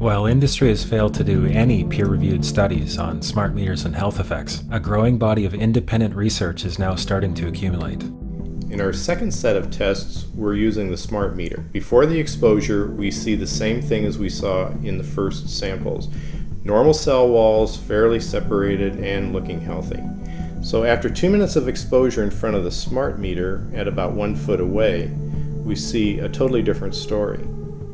While industry has failed to do any peer-reviewed studies on smart meters and health effects, a growing body of independent research is now starting to accumulate. In our second set of tests, we're using the smart meter. Before the exposure, we see the same thing as we saw in the first samples. Normal cell walls, fairly separated and looking healthy. So after 2 minutes of exposure in front of the smart meter at about 1 foot away, we see a totally different story.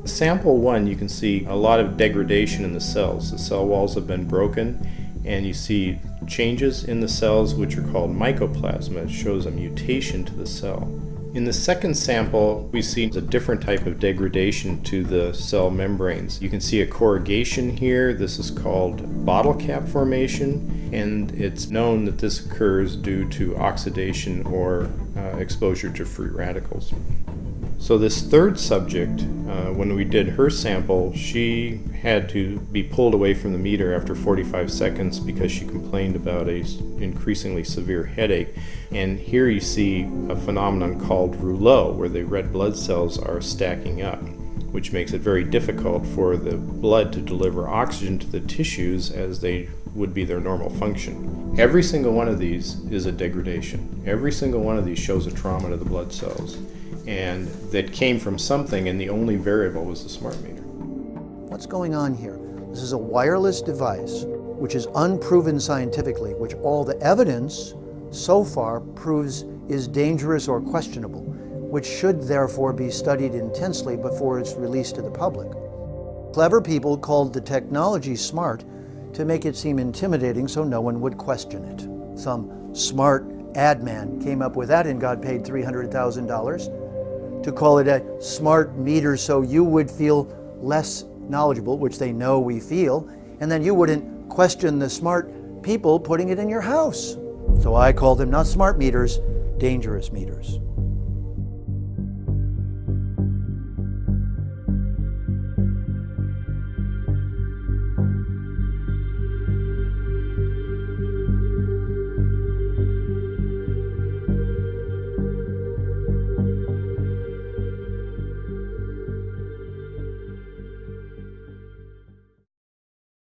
Sample 1, you can see a lot of degradation in the cells. The cell walls have been broken, and you see changes in the cells which are called mycoplasma. It shows a mutation to the cell. In the second sample, we see a different type of degradation to the cell membranes. You can see a corrugation here. This is called bottle cap formation, and it's known that this occurs due to oxidation or exposure to free radicals. So this third subject, when we did her sample, she had to be pulled away from the meter after 45 seconds because she complained about an increasingly severe headache. And here you see a phenomenon called rouleau, where the red blood cells are stacking up, which makes it very difficult for the blood to deliver oxygen to the tissues as they would be their normal function. Every single one of these is a degradation. Every single one of these shows a trauma to the blood cells. And that came from something, and the only variable was the smart meter. What's going on here? This is a wireless device which is unproven scientifically, which all the evidence so far proves is dangerous or questionable, which should therefore be studied intensely before it's released to the public. Clever people called the technology smart to make it seem intimidating so no one would question it. Some smart ad man came up with that and got paid $300,000 to call it a smart meter so you would feel less knowledgeable, which they know we feel, and then you wouldn't question the smart people putting it in your house. So I call them not smart meters, dangerous meters.